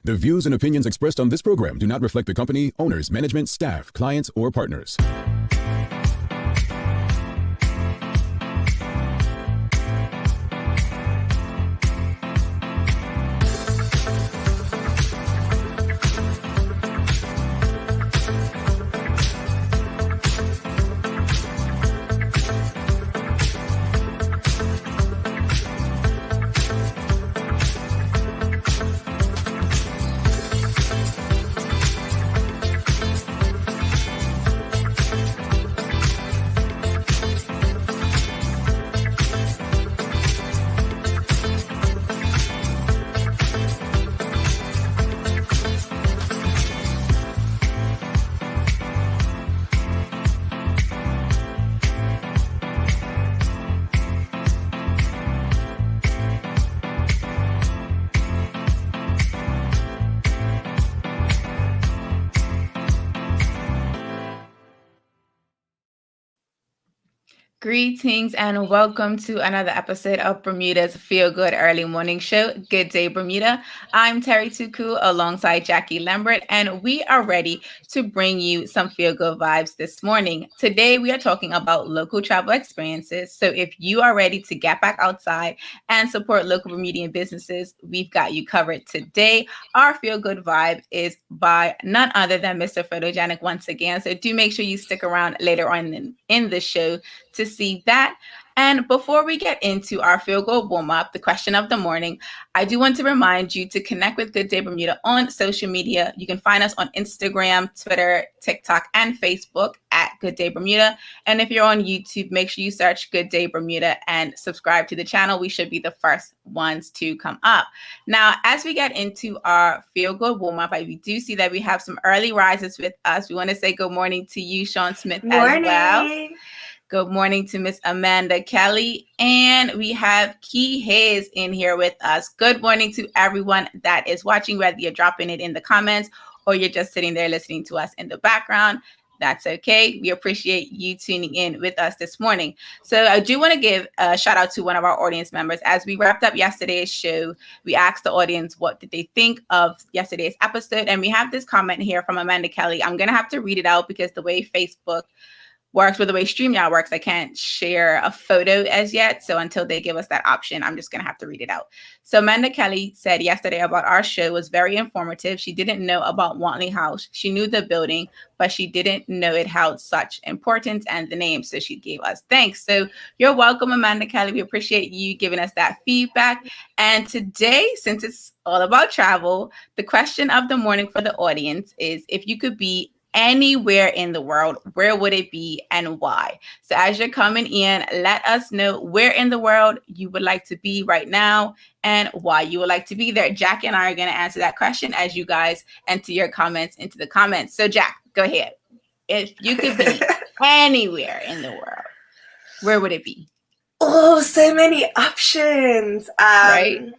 The views and opinions expressed on this program do not reflect the company, owners, management, staff, clients, or partners. Greetings and welcome to another episode of Bermuda's Feel Good Early Morning Show. Good day, Bermuda. I'm Terri Tuku alongside Jacky Lambert, and we are ready to bring you some feel good vibes this morning. Today, we are talking about local travel experiences. So if you are ready to get back outside and support local Bermudian businesses, we've got you covered today. Our feel good vibe is by none other than Mr. Photogenic once again. So do make sure you stick around later on in the show to see that. And before we get into our feel good warm up, the question of the morning, I do want to remind you to connect with Good Day Bermuda on social media. You can find us on Instagram, Twitter, TikTok, and Facebook at Good Day Bermuda. And if you're on YouTube, make sure you search Good Day Bermuda and subscribe to the channel. We should be the first ones to come up. Now, as we get into our feel good warm up, we do see that we have some early risers with us. We want to say good morning to you, Sean Smith, as well. Good morning to Miss Amanda Kelly. And we have Key Hayes in here with us. Good morning to everyone that is watching, whether you're dropping it in the comments or you're just sitting there listening to us in the background. That's okay. We appreciate you tuning in with us this morning. So I do want to give a shout out to one of our audience members. As we wrapped up yesterday's show, we asked the audience what did they think of yesterday's episode. And we have this comment here from Amanda Kelly. I'm going to have to read it out because the way Facebook works with the way StreamYard works, I can't share a photo as yet. So until they give us that option, I'm just going to have to read it out. So Amanda Kelly said yesterday about our show was very informative. She didn't know about Wantley House. She knew the building, but she didn't know it held such importance and the name. So she gave us thanks. So you're welcome, Amanda Kelly. We appreciate you giving us that feedback. And today, since it's all about travel, the question of the morning for the audience is, if you could be anywhere in the world, where would it be and why? So as you're coming in, let us know where in the world you would like to be right now and why you would like to be there. Jack and I are going to answer that question as you guys enter your comments into the comments. So Jack, go ahead. If you could be anywhere in the world, where would it be? Oh, so many options. Right?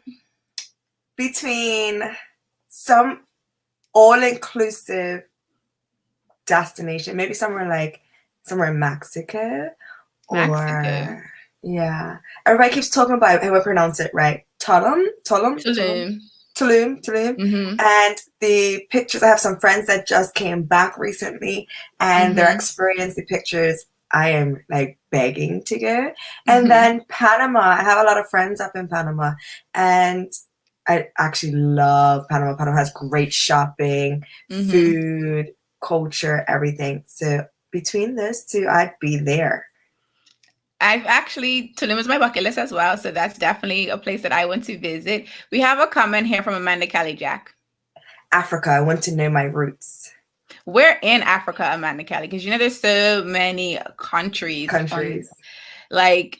Between some all-inclusive destination, maybe somewhere in Mexico. Or yeah, everybody keeps talking about how I pronounce it, right? Tulum. Mm-hmm. And the pictures, I have some friends that just came back recently, and their experience, the pictures, I am like begging to go. And then Panama, I have a lot of friends up in Panama, and I actually love Panama. Panama has great shopping, food, culture, everything. So between those two, I'd be there. Tulum is my bucket list as well. So that's definitely a place that I want to visit. We have a comment here from Amanda Kelly, Jack. Africa. I want to know my roots. Where in Africa, Amanda Kelly? Because there's so many countries. Like,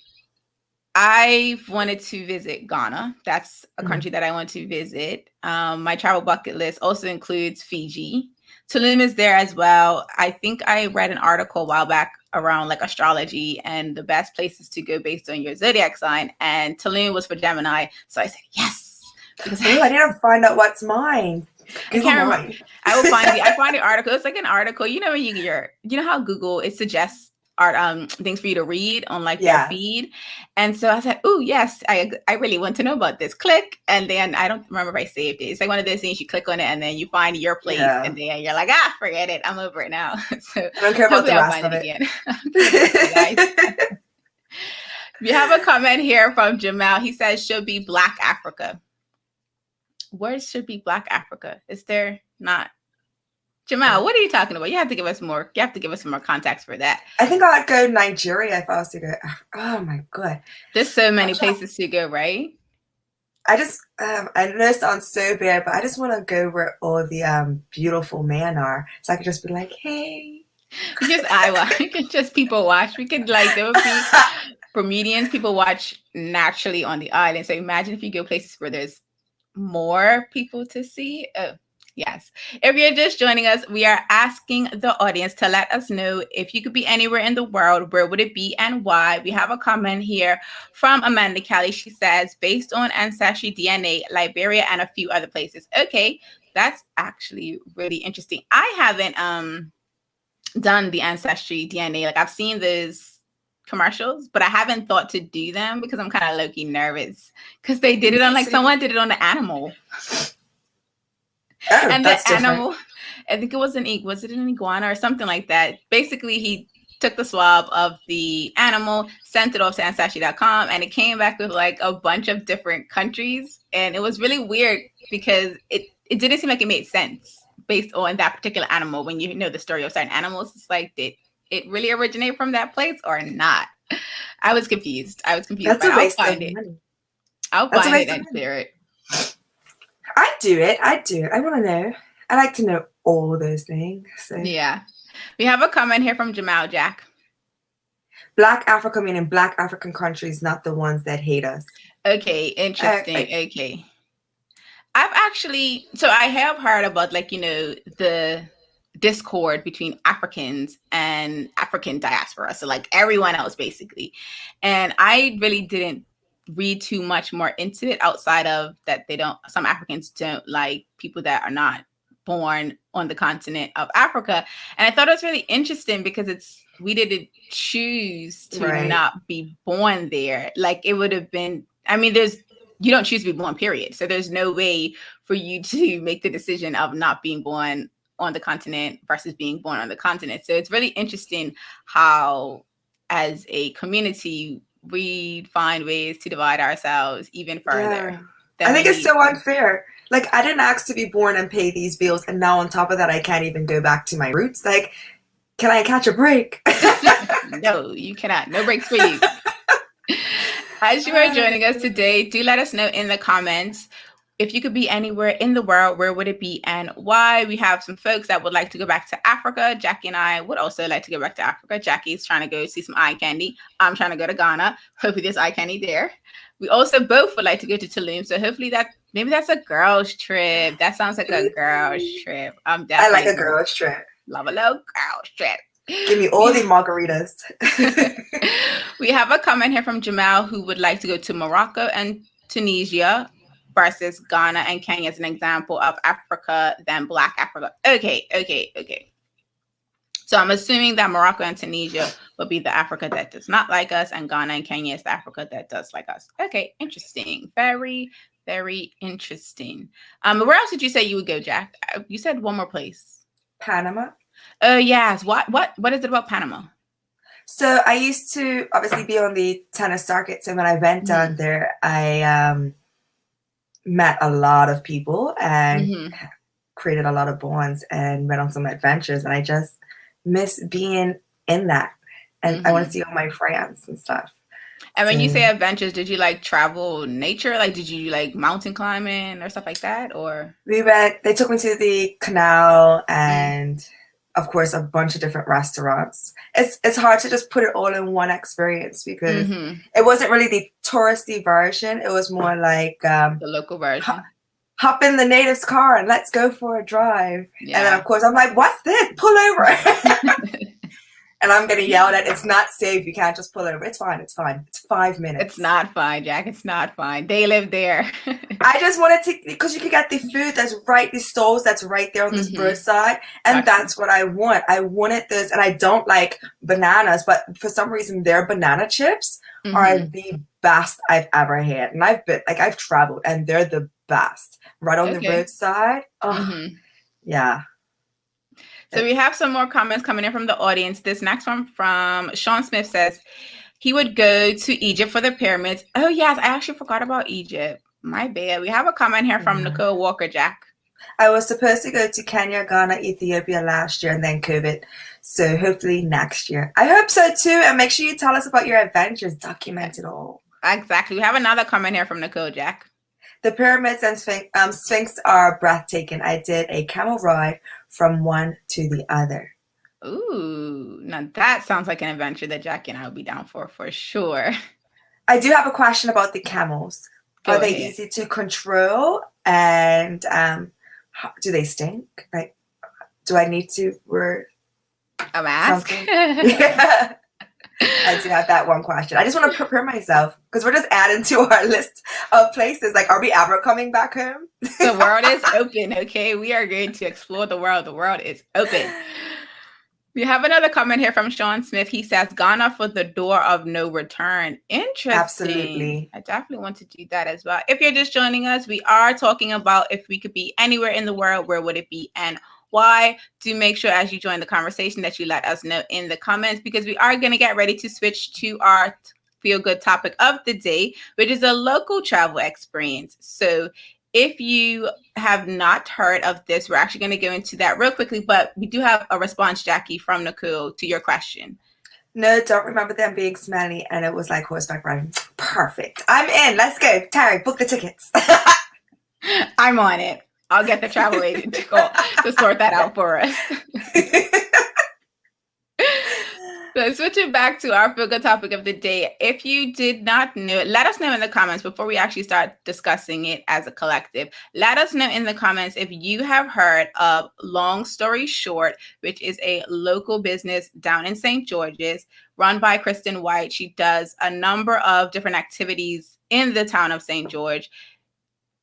I wanted to visit Ghana. That's a country that I want to visit. My travel bucket list also includes Fiji. Tulum is there as well. I think I read an article a while back around like astrology and the best places to go based on your zodiac sign. And Tulum was for Gemini. So I said, yes. Because I need to find out what's mine. I can't remember. I will find the article. It's like an article. When you know how Google, it suggests art things for you to read on like their feed. And so I said, oh yes, I really want to know about this. Click, and then I don't remember if I saved it. It's like one of those things you click on it and then you find your place, and then you're like, forget it, I'm over it now. So I don't care about the rest of it again. We have a comment here from Jamal. He says, should be Black Africa. Where should be Black Africa? Is there not? Jamal, what are you talking about? You have to give us more. You have to give us some more context for that. I think I'd go Nigeria if I was to go. Oh my God. There's so many places to go, right? I just, I know it sounds so bad, but I just want to go where all the beautiful men are. So I could just be like, hey. We could just people watch. We could like, there would be Bermudians, people watch naturally on the island. So imagine if you go places where there's more people to see. Yes. If you're just joining us, we are asking the audience to let us know if you could be anywhere in the world, where would it be and why? We have a comment here from Amanda Kelly. She says, based on ancestry DNA, Liberia and a few other places. Okay, that's actually really interesting. I haven't done the ancestry DNA. Like I've seen those commercials, but I haven't thought to do them because I'm kind of low-key nervous because they did it on someone did it on the animal. And the animal, I think it was an iguana or something like that. Basically, he took the swab of the animal, sent it off to ancestry.com, and it came back with like a bunch of different countries. And it was really weird because it didn't seem like it made sense based on that particular animal. When you know the story of certain animals, it's like, did it really originate from that place or not? I was confused. That's a waste of money. I'll find it and clear it. I do it. I want to know. I like to know all those things. So. Yeah. We have a comment here from Jamal Jack. Black Africa, meaning Black African countries, not the ones that hate us. Okay, interesting. Okay. I have heard about the discord between Africans and African diaspora. So like everyone else basically. And I really didn't read too much more into it outside of that some Africans don't like people that are not born on the continent of Africa. And I thought it was really interesting because we didn't choose to not be born there. Like it would have been, you don't choose to be born, period. So there's no way for you to make the decision of not being born on the continent versus being born on the continent. So it's really interesting how as a community, we find ways to divide ourselves even further. I think it's so unfair. Like, I didn't ask to be born and pay these bills, and now on top of that, I can't even go back to my roots. Like, can I catch a break? No, you cannot. No breaks for you. As you are joining us today, do let us know in the comments if you could be anywhere in the world, where would it be and why? We have some folks that would like to go back to Africa. Jackie and I would also like to go back to Africa. Jackie's trying to go see some eye candy. I'm trying to go to Ghana. Hopefully there's eye candy there. We also both would like to go to Tulum. So hopefully maybe that's a girl's trip. That sounds like a girl's trip. I like a girl's trip. Love a little girl's trip. Give me all the margaritas. We have a comment here from Jamal who would like to go to Morocco and Tunisia versus Ghana and Kenya as an example of Africa than Black Africa. Okay. So I'm assuming that Morocco and Tunisia would be the Africa that does not like us, and Ghana and Kenya is the Africa that does like us. Okay, interesting. Very, very interesting. Where else did you say you would go, Jack? You said one more place. Panama. Oh, yes. What is it about Panama? So I used to obviously be on the tennis circuit. So when I went down there, I met a lot of people and created a lot of bonds and went on some adventures. And I just miss being in that. And I want to see all my friends and stuff. And when you say adventures, did you like travel nature? Like, did you like mountain climbing or stuff like that? Or they took me to the canal and of course a bunch of different restaurants. It's hard to just put it all in one experience because it wasn't really the touristy version. It was more like the local version. Hop in the native's car and let's go for a drive. Yeah. And then of course I'm like, what's this? Pull over. and I'm getting yelled at. It's not safe. You can't just pull it over. It's fine. It's fine. It's 5 minutes. It's not fine, Jack. It's not fine. They live there. I just wanted to, because you can get the food that's right, the stalls that's right there on this roadside, and that's what I want. I wanted this, and I don't like bananas, but for some reason their banana chips are the best I've ever had. And I've traveled, and they're the best. Right on the roadside. Oh, yeah. So we have some more comments coming in from the audience. This next one from Sean Smith says he would go to Egypt for the pyramids. Oh, yes. I actually forgot about Egypt. My bad. We have a comment here from Nicole Walker, Jack. I was supposed to go to Kenya, Ghana, Ethiopia last year, and then COVID. So hopefully next year. I hope so too. And make sure you tell us about your adventures. Document it all. Exactly. We have another comment here from Nicole, Jack. The pyramids and Sphinx are breathtaking. I did a camel ride from one to the other. Ooh, now that sounds like an adventure that Jackie and I would be down for sure. I do have a question about the camels. Are they easy to control? And do they stink? Like, do I need to wear a mask? Yeah. I do have that one question. I just want to prepare myself because we're just adding to our list of places. Like, are we ever coming back home? The world is open, okay? We are going to explore the world. The world is open. We have another comment here from Sean Smith. He says, Ghana for the door of no return. Interesting. Absolutely. I definitely want to do that as well. If you're just joining us, we are talking about if we could be anywhere in the world, where would it be and why? Do make sure as you join the conversation that you let us know in the comments, because we are going to get ready to switch to our feel-good topic of the day, which is a local travel experience. So if you have not heard of this, we're actually going to go into that real quickly, but we do have a response, Jackie, from Nicole to your question. No, don't remember them being smelly, and it was like horseback riding. Perfect. I'm in. Let's go. Terry, book the tickets. I'm on it. I'll get the travel agent to sort that out for us. So switching back to our feel-good topic of the day, if you did not know, let us know in the comments before we actually start discussing it as a collective. Let us know in the comments if you have heard of Long Story Short, which is a local business down in St. George's run by Kristen White. She does a number of different activities in the town of St. George.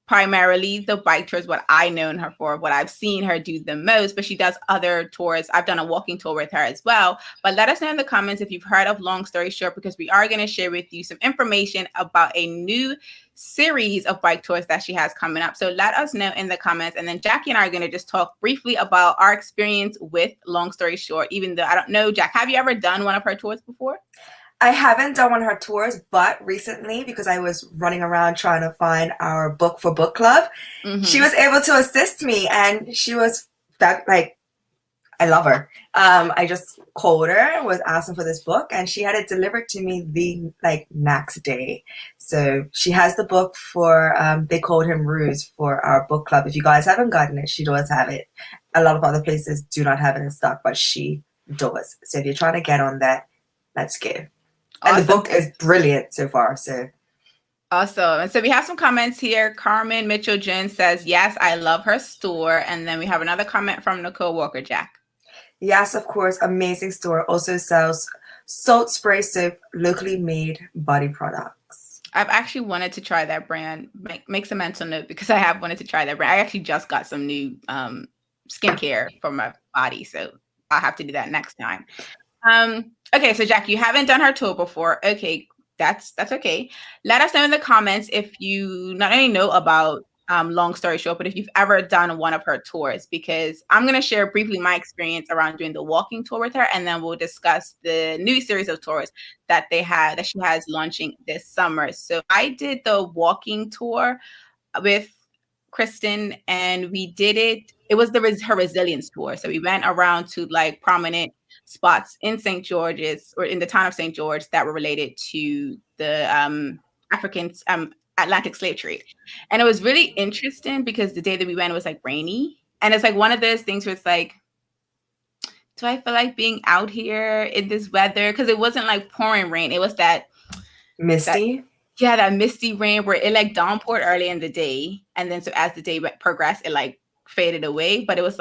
Primarily the bike tours, what I known her for, what I've seen her do the most, but she does other tours. I've done a walking tour with her as well. But let us know in the comments if you've heard of Long Story Short, because we are going to share with you some information about a new series of bike tours that she has coming up. So let us know in the comments. And then Jackie and I are going to just talk briefly about our experience with Long Story Short, even though I don't know, Jack, have you ever done one of her tours before? I haven't done one of her tours, but recently, because I was running around trying to find our book for book club, she was able to assist me, and she was like, I love her. I just called her, was asking for this book, and she had it delivered to me the next day. So she has the book for They Called Him Ruse for our book club. If you guys haven't gotten it, she does have it. A lot of other places do not have it in stock, but she does. So if you're trying to get on that, let's go. And the book is brilliant so far. So awesome. And so we have some comments here. Carmen Mitchell Jones says, yes, I love her store. And then we have another comment from Nicole Walker, Jack. Yes, of course. Amazing store. Also sells salt spray soap, locally made body products. I've actually wanted to try that brand. Make a mental note because I have wanted to try that brand. I actually just got some new skincare for my body. So I'll have to do that next time. Okay, so Jack, you haven't done her tour before. Okay, that's okay. Let us know in the comments if you not only know about Long Story Short, but if you've ever done one of her tours, because I'm going to share briefly my experience around doing the walking tour with her, and then we'll discuss the new series of tours that she has launching this summer. So I did the walking tour with Kristen, and we did it. It was her resilience tour. So we went around to prominent spots in St. George's or in the town of St. George that were related to the African Atlantic slave trade. And it was really interesting because the day that we went was rainy. And it's one of those things where it's do I feel like being out here in this weather? Because it wasn't pouring rain. It was that misty. That misty rain where it downpoured early in the day. And then so as the day progressed, it faded away. But it was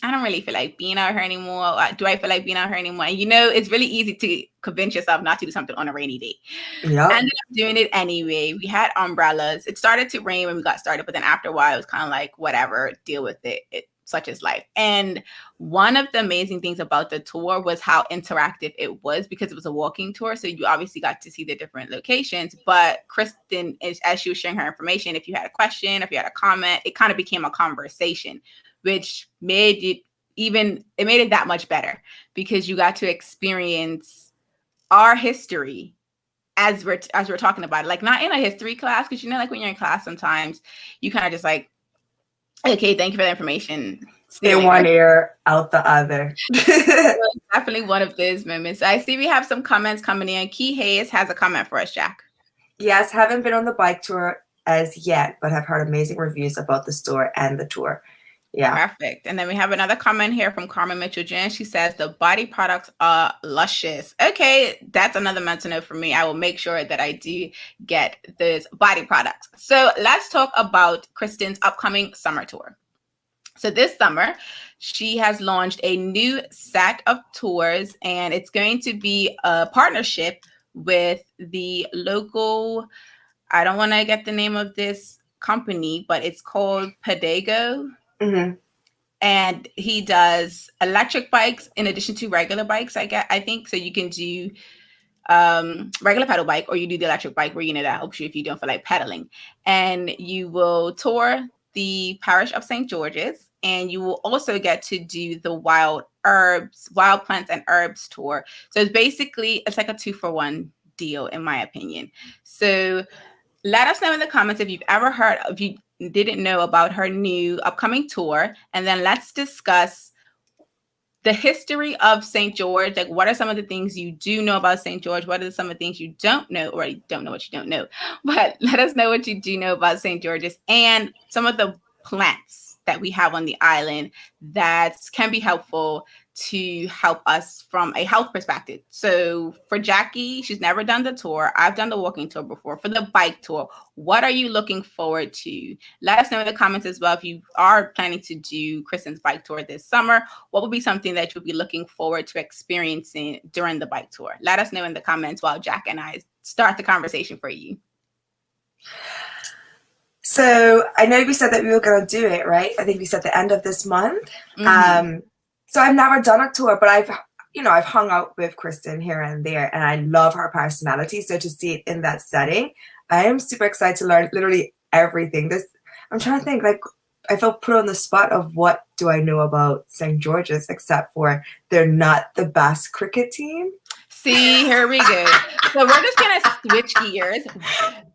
I don't really feel like being out here anymore. Do I feel like being out here anymore? And it's really easy to convince yourself not to do something on a rainy day. Yeah. Ended up doing it anyway. We had umbrellas. It started to rain when we got started, but then after a while, it was kind of like, whatever, deal with it. Such is life. And one of the amazing things about the tour was how interactive it was, because it was a walking tour. So you obviously got to see the different locations. But Kristen, as she was sharing her information, if you had a question, if you had a comment, it kind of became a conversation, which made it that much better, because you got to experience our history as we're talking about it. Like, not in a history class, because like when you're in class, sometimes you kind of just like, okay, thank you for the information. In one ear, out the other. Definitely one of those moments. I see we have some comments coming in. Key Hayes has a comment for us, Jack. Yes, haven't been on the bike tour as yet, but have heard amazing reviews about the store and the tour. Yeah. Perfect. And then we have another comment here from Carmen Mitchell Jen. She says the body products are luscious. Okay, that's another mental note for me. I will make sure that I do get those body products. So let's talk about Kristen's upcoming summer tour. So this summer, she has launched a new set of tours, and it's going to be a partnership with the local, I don't want to get the name of this company, but it's called Pedego. Mm-hmm. And he does electric bikes in addition to regular bikes, I think. So you can do regular pedal bike, or you do the electric bike where, that helps you if you don't feel like pedaling. And you will tour the parish of St. George's, and you will also get to do the wild plants and herbs tour. So it's like a 2-for-1 deal, in my opinion. So let us know in the comments if you've ever heard, if you didn't know about her new upcoming tour, and then let's discuss the history of St. George. Like, what are some of the things you do know about St. George? What are some of the things you don't know, or you don't know what you don't know? But let us know what you do know about St. George's, and some of the plants that we have on the island that can be helpful to help us from a health perspective. So for Jacky, she's never done the tour. I've done the walking tour before. For the bike tour, what are you looking forward to? Let us know in the comments as well. If you are planning to do Kristen's bike tour this summer, what would be something that you'll be looking forward to experiencing during the bike tour? Let us know in the comments while Jack and I start the conversation for you. So I know we said that we were going to do it, right? I think we said the end of this month. Mm-hmm. So I've never done a tour, but I've hung out with Kristen here and there, and I love her personality. So to see it in that setting, I am super excited to learn literally everything. I'm trying to think, like, I felt put on the spot of what do I know about St. George's, except for they're not the best cricket team. See, here we go. So we're just going to switch gears.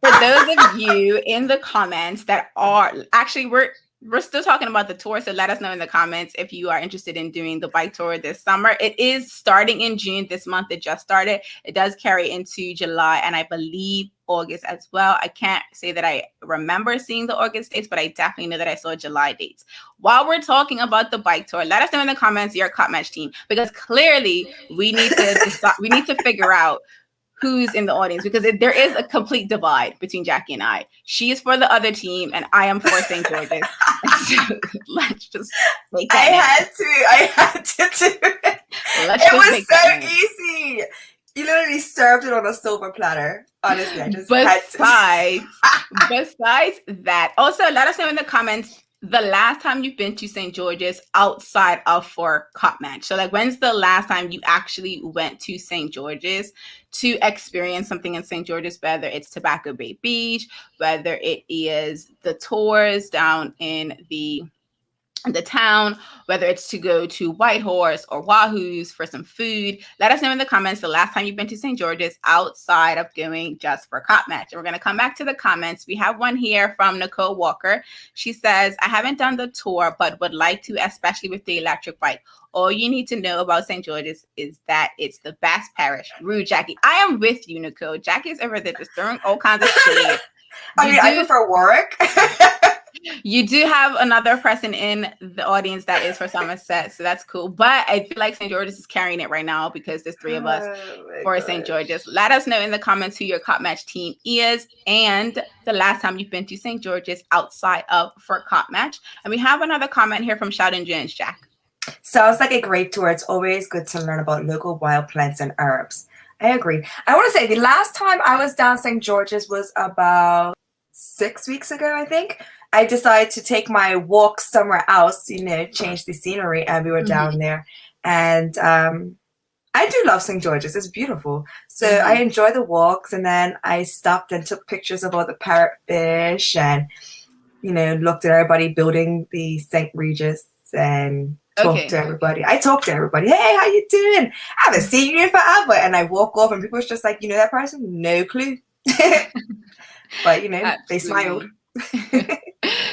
For those of you in the comments that are actually, we're still talking about the tour, so let us know in the comments if you are interested in doing the bike tour this summer. It is starting in June. This month it just started. It does carry into July, and I believe August as well. I can't say that I remember seeing the August dates, but I definitely know that I saw July dates. While we're talking about the bike tour, let us know in the comments your cut match team, because clearly we need to figure out who's in the audience, because there is a complete divide between Jacky and I. She is for the other team, and I am for St. George's. So let's just make that I had to do it. It was so easy. You literally served it on a silver platter. Honestly, I just Besides that, also let us know in the comments the last time you've been to St. George's outside of for cup match. So like, when's the last time you actually went to St. George's to experience something in St. George's, whether it's Tobacco Bay Beach, whether it is the tours down in the town, whether it's to go to Whitehorse or Wahoo's for some food. Let us know in the comments the last time you've been to St. George's outside of going just for cop match. And we're going to come back to the comments. We have one here from Nicole Walker. She says, I haven't done the tour, but would like to, especially with the electric bike. All you need to know about St. George's is that it's the best parish. Rude, Jacky. I am with you, Nicole. Jacky is over there just throwing all kinds of shade. I prefer Warwick. You do have another person in the audience that is for Somerset, so that's cool. But I feel like St. George's is carrying it right now because there's three of us for St. George's. Let us know in the comments who your Cop Match team is and the last time you've been to St. George's outside of for Cop Match. And we have another comment here from Sheldon Jones, Jack. Sounds like a great tour. It's always good to learn about local wild plants and herbs. I agree. I want to say the last time I was down St. George's was about 6 weeks ago, I think. I decided to take my walk somewhere else, change the scenery, and we were down there. And I do love St. George's. It's beautiful. So I enjoy the walks, and then I stopped and took pictures of all the parrotfish and, looked at everybody building the St. Regis and talked to everybody. I talked to everybody. Hey, how you doing? I haven't seen you in forever. And I walk off and people was just like, you know that person? No clue. But, they smiled.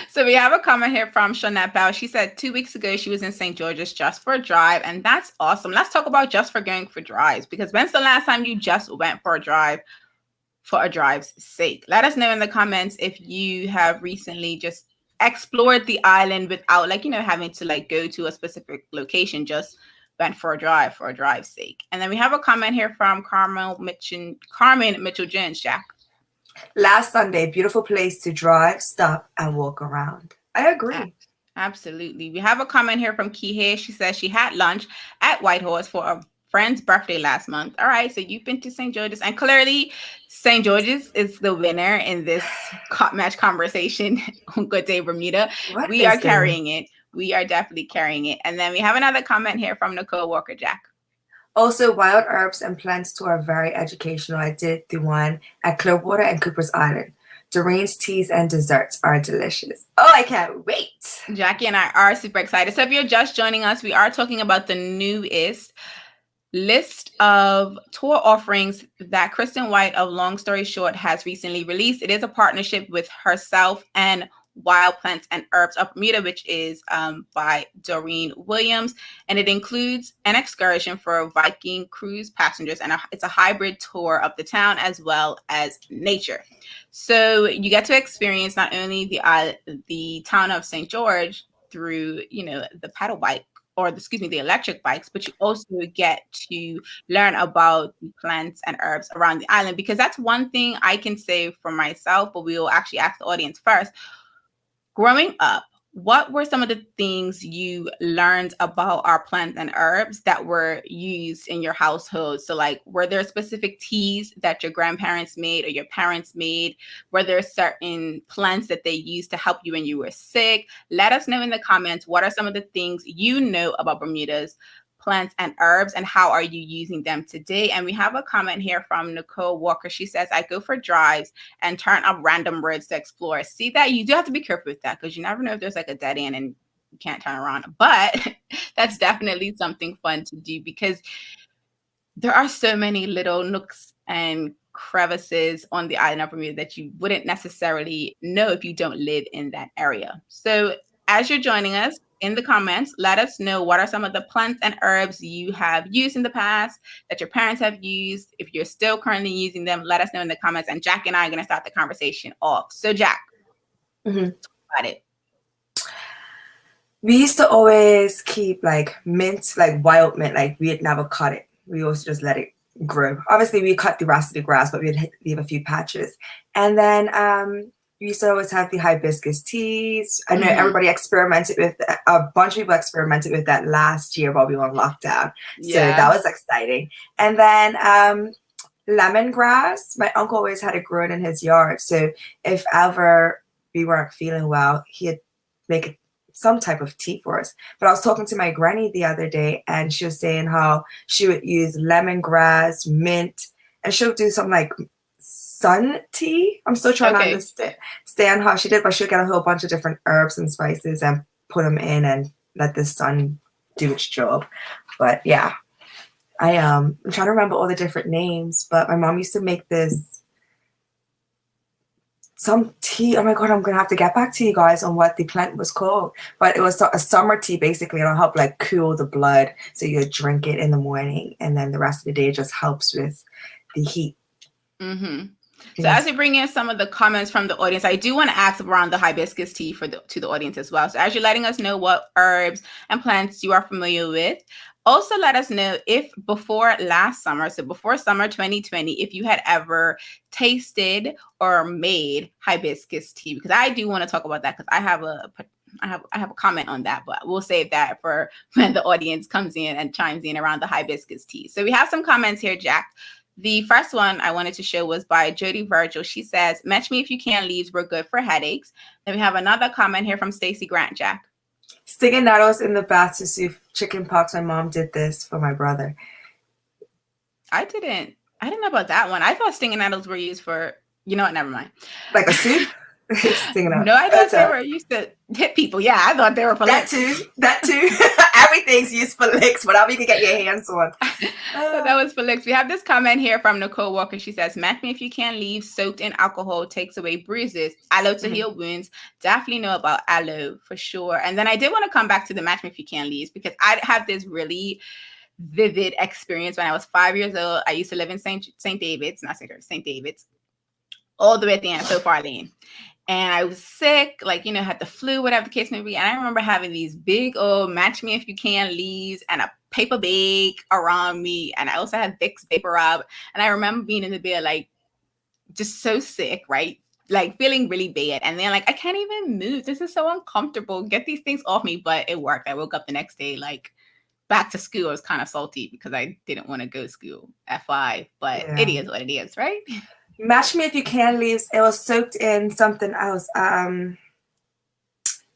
So we have a comment here from Shonette Bell. She said 2 weeks ago she was in St. George's just for a drive, and that's awesome. Let's talk about just for going for drives, because when's the last time you just went for a drive for a drive's sake? Let us know in the comments if you have recently just explored the island without having to go to a specific location, just went for a drive's sake. And then we have a comment here from Carmen Mitchell-Jones, Jack. Last Sunday, beautiful place to drive, stop, and walk around. I agree. Absolutely. We have a comment here from Kihei. She says she had lunch at Whitehorse for a friend's birthday last month. All right, so you've been to St. George's, and clearly St. George's is the winner in this Cop Match conversation on Good Day Bermuda. We are carrying it. We are definitely carrying it. And then we have another comment here from Nicole Walker, Jack. Also, wild herbs and plants tour are very educational. I did the one at Clearwater and Cooper's Island. Doreen's teas and desserts are delicious. Oh, I can't wait. Jacky and I are super excited. So if you're just joining us, we are talking about the newest list of tour offerings that Kristen White of Long Story Short has recently released. It is a partnership with herself and Wild Plants and Herbs of Bermuda, which is by Doreen Williams, and it includes an excursion for Viking cruise passengers, and it's a hybrid tour of the town as well as nature. So you get to experience not only the town of St. George through the pedal bike, or the electric bikes, but you also get to learn about the plants and herbs around the island, because that's one thing I can say for myself, but we will actually ask the audience first. Growing up, what were some of the things you learned about our plants and herbs that were used in your household? So were there specific teas that your grandparents made or your parents made? Were there certain plants that they used to help you when you were sick? Let us know in the comments, what are some of the things you know about Bermuda's plants and herbs, and how are you using them today? And we have a comment here from Nicole Walker. She says, I go for drives and turn up random roads to explore. See that? You do have to be careful with that, because you never know if there's a dead end and you can't turn around. But that's definitely something fun to do, because there are so many little nooks and crevices on the island of Bermuda that you wouldn't necessarily know if you don't live in that area. So as you're joining us, in the comments, let us know what are some of the plants and herbs you have used in the past, that your parents have used. If you're still currently using them, let us know in the comments. And Jack and I are going to start the conversation off. So Jack, talk about it. We used to always keep mint, wild mint. We'd never cut it. We also just let it grow. Obviously, we cut the rest of the grass, but we'd leave a few patches. And then we used to always have the hibiscus teas. I know everybody experimented with a bunch of people experimented with that last year while we were on lockdown. So that was exciting. And then lemongrass. My uncle always had it grown in his yard. So if ever we weren't feeling well, he'd make some type of tea for us. But I was talking to my granny the other day, and she was saying how she would use lemongrass, mint, and she'll do some sun tea. I'm still trying to understand how she did, but she'll get a whole bunch of different herbs and spices and put them in and let the sun do its job. But yeah, I'm trying to remember all the different names, but my mom used to make some tea. Oh my God, I'm going to have to get back to you guys on what the plant was called. But it was a summer tea, basically. It'll help cool the blood. So you drink it in the morning, and then the rest of the day it just helps with the heat. So as we bring in some of the comments from the audience, I do want to ask around the hibiscus tea to the audience as well. So as you're letting us know what herbs and plants you are familiar with, also let us know if before last summer, so before summer 2020, if you had ever tasted or made hibiscus tea, because I do want to talk about that because I have a comment on that, but we'll save that for when the audience comes in and chimes in around the hibiscus tea. So we have some comments here, Jack. The first one I wanted to show was by Jody Virgil. She says, "Match me if you can leaves were good for headaches." Then we have another comment here from Stacy Grant, Jack. Stinging nettles in the bath to soothe chicken pox. My mom did this for my brother. I didn't know about that one. I thought stinging nettles were used for, you know what, never mind. Like a soup? No, I thought they were used to hit people. Yeah, I thought they were for that licks. That too. Everything's used for licks, whatever you can get your hands on. So that was for licks. We have this comment here from Nicole Walker. She says, "Match me if you can leave soaked in alcohol takes away bruises. Aloe to heal wounds." Definitely know about aloe for sure. And then I did want to come back to the match me if you can leaves because I have this really vivid experience when I was 5 years old. I used to live in St. David's, all the way at the end of Sophar Lane. And I was sick, had the flu, whatever the case may be. And I remember having these big old match me if you can leaves and a paper bag around me. And I also had Vicks Vapor Rub. And I remember being in the bed, just so sick, right? Feeling really bad. And then I can't even move. This is so uncomfortable. Get these things off me. But it worked. I woke up the next day, back to school. I was kind of salty because I didn't want to go to school at 5. But It is what it is, right? Match me if you can leaves. It was soaked in something else.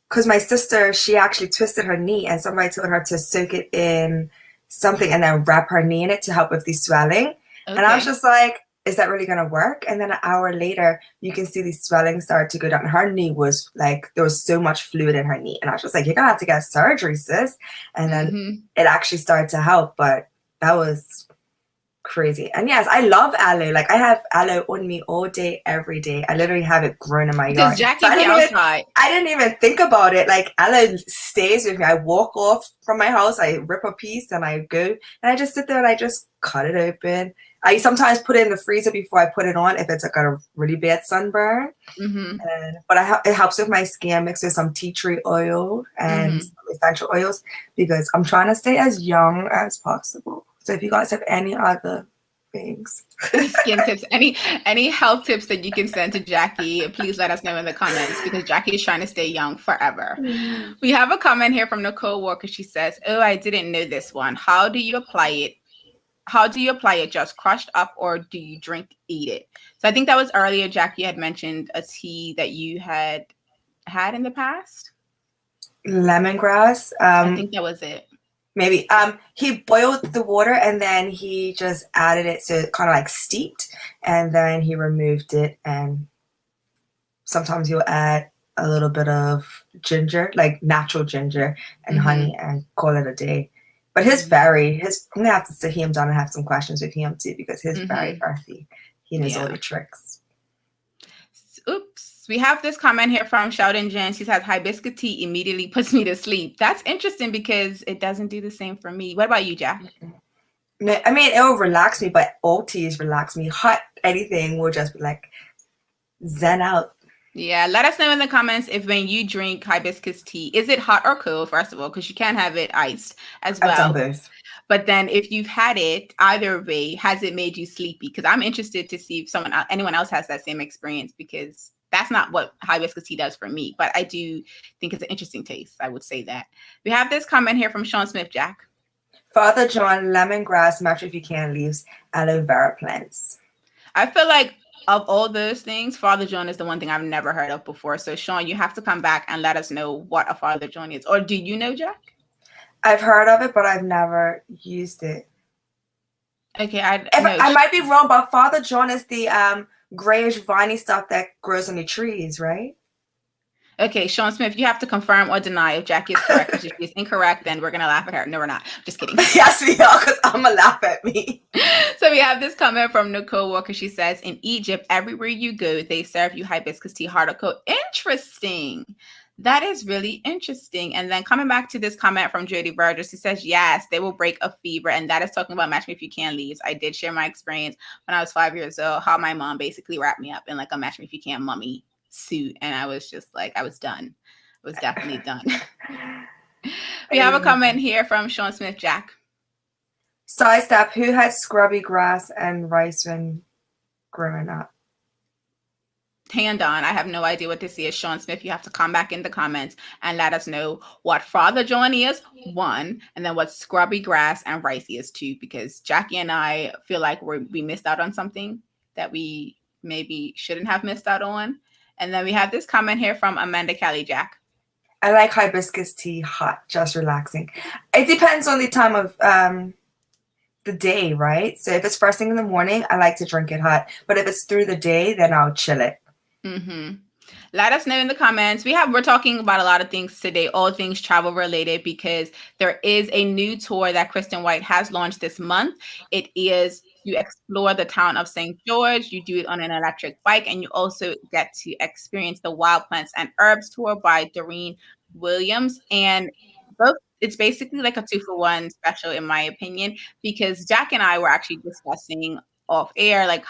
Because my sister, she actually twisted her knee, and somebody told her to soak it in something and then wrap her knee in it to help with the swelling. Okay. And I was just like, is that really going to work? And then an hour later, you can see the swelling start to go down. Her knee was there was so much fluid in her knee. And I was just like, you're going to have to get surgery, sis. And then it actually started to help. But that was crazy. And yes, I love aloe. I have aloe on me all day, every day. I literally have it grown in my yard. Jackie, so I didn't even think about it. Aloe stays with me. I walk off from my house, I rip a piece and I go and I just sit there and I just cut it open. I sometimes put it in the freezer before I put it on if it's got a really bad sunburn. But it helps with my skin. Mixed with some tea tree oil and some essential oils because I'm trying to stay as young as possible. So if you guys have any other things, skin tips, any health tips that you can send to Jackie, please let us know in the comments because Jackie is trying to stay young forever. We have a comment here from Nicole Walker. She says, "Oh, I didn't know this one. How do you apply it? Just crushed up or do you eat it?" So I think that was earlier, Jackie had mentioned a tea that you had in the past. Lemongrass. I think that was it. Maybe. He boiled the water and then he just added it so it kind of steeped and then he removed it. And sometimes you'll add a little bit of ginger, natural ginger and honey and call it a day. But I'm going to have to sit him down and have some questions with him too because he's very earthy. He knows all the tricks. Oops. We have this comment here from Sheldon Jen. She says, "Hibiscus tea immediately puts me to sleep." That's interesting because it doesn't do the same for me. What about you, Jack? No, I mean, it will relax me, but all teas relax me. Hot anything will just be zen out. Yeah, let us know in the comments if when you drink hibiscus tea, is it hot or cold, first of all, because you can have it iced as well. I've done both. But then if you've had it either way, has it made you sleepy? Because I'm interested to see if anyone else has that same experience because that's not what hibiscus tea does for me, but I do think it's an interesting taste. I would say that. We have this comment here from Sean Smith, Jack. Father John, lemongrass, match if you can leaves, aloe vera plants. I feel like of all those things, Father John is the one thing I've never heard of before. So Sean, you have to come back and let us know what a Father John is. Or do you know, Jack? I've heard of it, but I've never used it. Okay, I might be wrong, but Father John is the grayish viney stuff that grows on the trees, right? Okay, Sean Smith, you have to confirm or deny if Jackie is correct. If she is incorrect, then we're going to laugh at her. No, we're not. Just kidding. Yes, we are, because I'm going to laugh at me. So we have this comment from Nicole Walker. She says, "In Egypt, everywhere you go, they serve you hibiscus tea hard or cold." Interesting. That is really interesting. And then coming back to this comment from Jody Burgess, who says, yes, they will break a fever. And that is talking about Match Me If You Can leaves. I did share my experience when I was 5 years old, how my mom basically wrapped me up in like a Match Me If You Can mummy suit. And I was just like, I was done. I was definitely done. We have a comment here from Sean Smith Jack. Sidestep, who had scrubby grass and rice when growing up? Hand on. I have no idea what this is. Sean Smith, you have to come back in the comments and let us know what Father John is, 1, and then what scrubby grass and rice is 2, because Jackie and I feel like we missed out on something that we maybe shouldn't have missed out on. And then we have this comment here from Amanda Kelly Jack. I like hibiscus tea hot, just relaxing. It depends on the time of the day, right? So if it's first thing in the morning, I like to drink it hot. But if it's through the day, then I'll chill it. Mm-hmm. Let us know in the comments. We're talking about a lot of things today, all things travel related, because there is a new tour that Kristen White has launched this month. It is you explore the town of St. George. You do it on an electric bike, and you also get to experience the Wild Plants and Herbs tour by Doreen Williams. And both, it's basically like a 2-for-1 special, in my opinion, because Jack and I were actually discussing off air, like,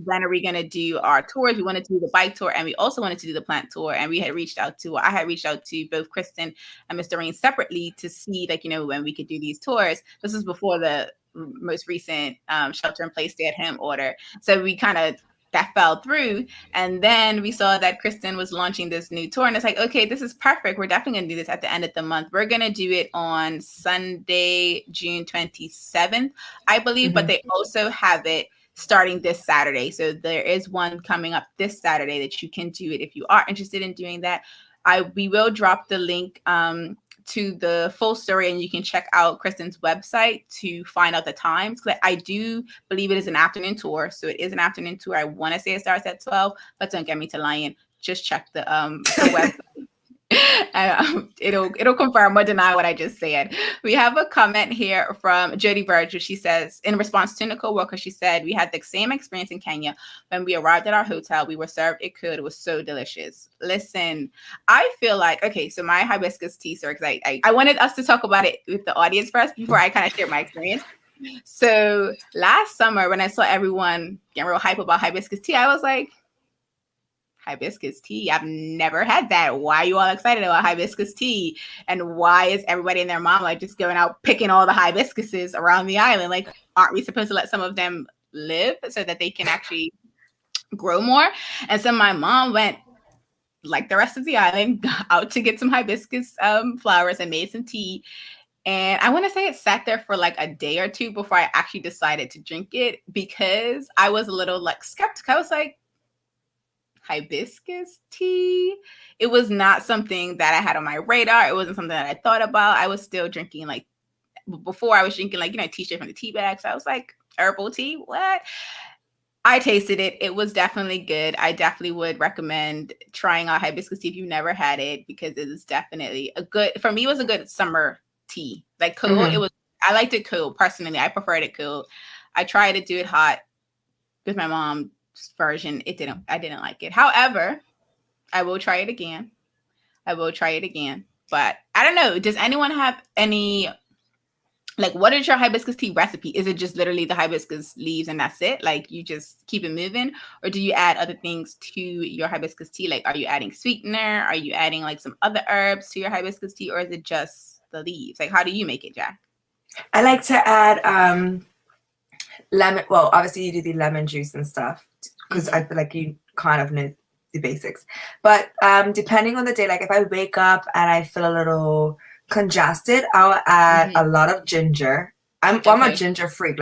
when are we going to do our tours? We wanted to do the bike tour, and we also wanted to do the plant tour. And I had reached out to both Kristen and Mr. Rain separately to see, like, when we could do these tours. This was before the most recent shelter in place stay-at-home order. So we that fell through. And then we saw that Kristen was launching this new tour, and it's like, okay, this is perfect. We're definitely going to do this at the end of the month. We're going to do it on Sunday, June 27th, I believe, but they also have it starting this Saturday. So there is one coming up this Saturday that you can do it if you are interested in doing that. We will drop the link to the full story, and you can check out Kristen's website to find out the times. I do believe it is an afternoon tour. So it is an afternoon tour. I want to say it starts at 12, but don't get me to lying. Just check the website. It'll confirm or deny what I just said. We have a comment here from Jody Burge, she says, in response to Nicole Walker, she said, we had the same experience in Kenya. When we arrived at our hotel, we were served it was so delicious. Listen, I feel like, okay, so my hibiscus tea, sir, because I wanted us to talk about it with the audience first before I kind of share my experience. So last summer, when I saw everyone getting real hype about hibiscus tea, I was like, hibiscus tea? I've never had that. Why are you all excited about hibiscus tea? And why is everybody and their mom like just going out picking all the hibiscuses around the island? Like, aren't we supposed to let some of them live so that they can actually grow more? And so my mom went, like the rest of the island, out to get some hibiscus flowers and made some tea. And I want to say it sat there for like a day or two before I actually decided to drink it, because I was a little like skeptical. I was like, hibiscus tea? It was not something that I had on my radar. It wasn't something that I thought about. I was still drinking before I was drinking tea straight from the tea bag. So I was like, herbal tea? What? I tasted it. It was definitely good. I definitely would recommend trying out hibiscus tea if you've never had it, because it is definitely for me, it was a good summer tea. Like cool. I liked it cool. Personally, I preferred it cool. I tried to do it hot with my mom's version. I didn't like it. However, I will try it again. But I don't know. Does anyone have any, what is your hibiscus tea recipe? Is it just literally the hibiscus leaves and that's it? Like, you just keep it moving? Or do you add other things to your hibiscus tea? Like, are you adding sweetener? Are you adding some other herbs to your hibiscus tea? Or is it just the leaves? Like, how do you make it, Jack? I like to add lemon. Well, obviously you do the lemon juice and stuff, because I feel like you kind of know the basics. But depending on the day, like if I wake up and I feel a little congested, I'll add a lot of ginger. I'm a ginger freak.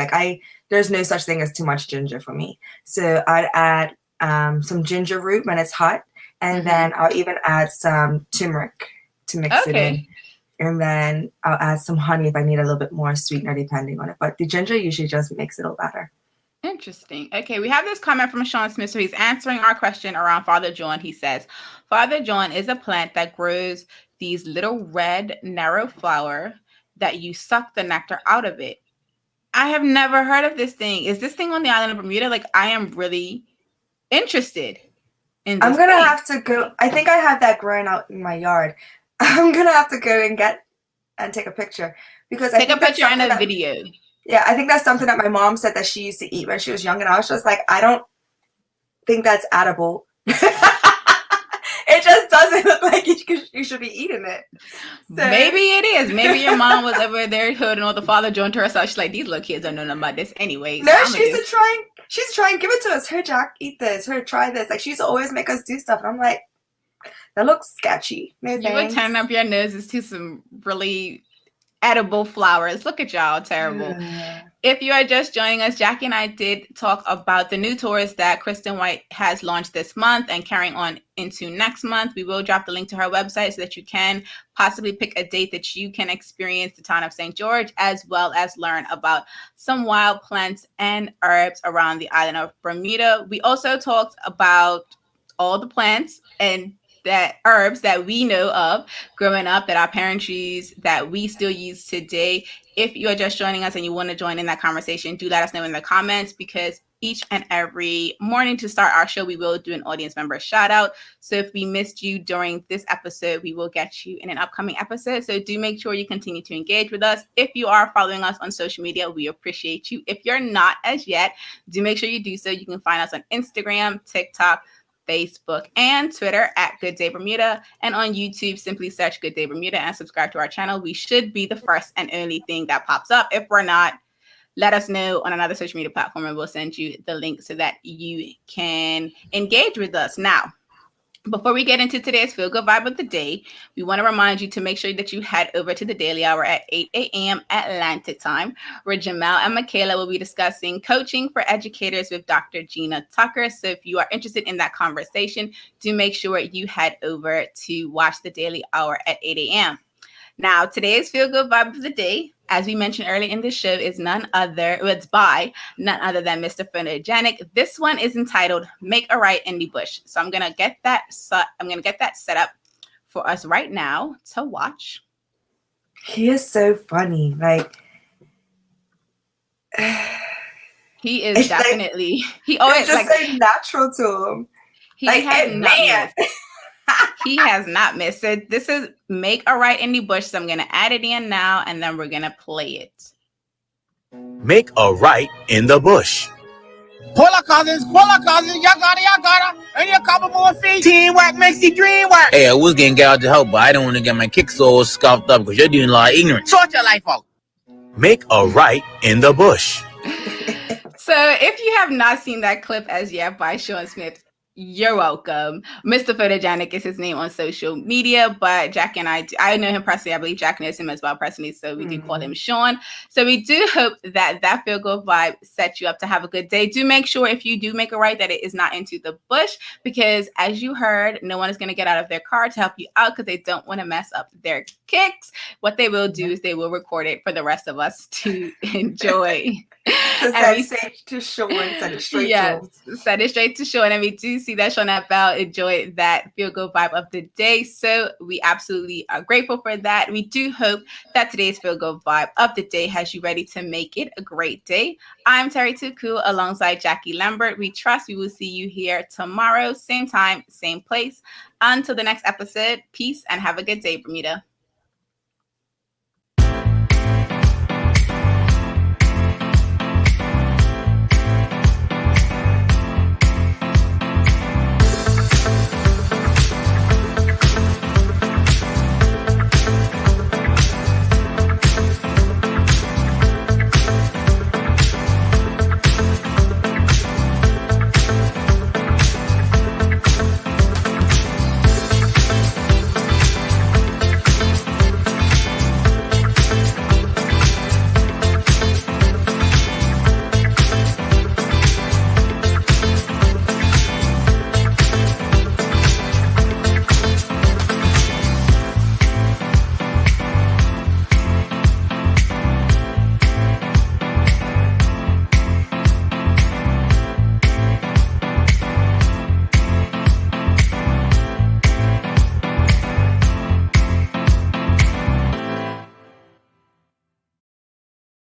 There's no such thing as too much ginger for me. So I'd add some ginger root when it's hot, and then I'll even add some turmeric to mix it in. And then I'll add some honey if I need a little bit more sweetener, depending on it. But the ginger usually just makes it a little better. Interesting. Okay, we have this comment from Sean Smith. So he's answering our question around Father John. He says, Father John is a plant that grows these little red, narrow flower that you suck the nectar out of it. I have never heard of this thing. Is this thing on the island of Bermuda? I am really interested. I'm going to have to go. I think I have that growing out in my yard. I'm going to have to go and take a picture because take a picture and a video. Yeah, I think that's something that my mom said that she used to eat when she was young, and I was just like, I don't think that's edible. It just doesn't look like you should be eating it. So. Maybe it is. Maybe your mom was over there holding all the father joint to herself. She's like, these little kids don't know nothing about this anyway. No, she's trying to give it to us. Here, Jack, eat this. Here, try this. Like, she's always make us do stuff. And I'm like, that looks sketchy. No, you were turning up your noses to some really edible flowers. Look at y'all, terrible. If you are just joining us, Jackie and I did talk about the new tours that Kristen White has launched this month and carrying on into next month. We will drop the link to her website so that you can possibly pick a date that you can experience the town of St. George, as well as learn about some wild plants and herbs around the island of Bermuda. We also talked about all the plants and that herbs that we know of growing up that our parents used that we still use today. If you're just joining us and you want to join in that conversation, do let us know in the comments, because each and every morning to start our show, we will do an audience member shout out. So if we missed you during this episode, we will get you in an upcoming episode. So do make sure you continue to engage with us. If you are following us on social media, we appreciate you. If you're not as yet, do make sure you do so. You can find us on Instagram, TikTok, Facebook, and Twitter at Good Day Bermuda, and on YouTube, simply search Good Day Bermuda and subscribe to our channel. We should be the first and only thing that pops up. If we're not, let us know on another social media platform and we'll send you the link so that you can engage with us. Now, before we get into today's Feel Good Vibe of the Day, we want to remind you to make sure that you head over to the Daily Hour at 8 a.m. Atlantic time, where Jamal and Michaela will be discussing coaching for educators with Dr. Gina Tucker. So if you are interested in that conversation, do make sure you head over to watch the Daily Hour at 8 a.m. Now, today's Feel Good Vibe of the Day, as we mentioned earlier in the show, is it's by none other than Mr. Photogenic. This one is entitled "Make a Right in the Bush." So I'm gonna get that set up for us right now to watch. He is so funny. Like he is definitely. Like, he always just so natural to him. He has not missed. He has not missed. So this is "Make a Right in the Bush." So I'm gonna add it in now, and then we're gonna play it. Make a right in the bush. Pull a cousins, y'all got it, and a couple more feet. Teamwork makes the dream work. Hey, I was getting out to help, but I don't want to get my kicks all scuffed up because you're doing a lot of ignorance. Sort your life out. Make a right in the bush. So if you have not seen that clip as yet by Sean Smith, you're welcome. Mr. Photogenic is his name on social media, but Jack and I know him personally. I believe Jack knows him as well personally, so we do call him Sean. So we do hope that Feel Good Vibe sets you up to have a good day. Do make sure if you do make a right that it is not into the bush, because as you heard, no one is going to get out of their car to help you out because they don't want to mess up their kicks. What they will do is they will record it for the rest of us to enjoy. Send it to Sean, send it straight to him. Send it straight to Sean. And we do see that Sean Bell enjoyed that Feel Good Vibe of the day. So we absolutely are grateful for that. We do hope that today's Feel Good Vibe of the day has you ready to make it a great day. I'm Terri Tuku alongside Jackie Lambert. We trust we will see you here tomorrow, same time, same place. Until the next episode, peace and have a good day, Bermuda.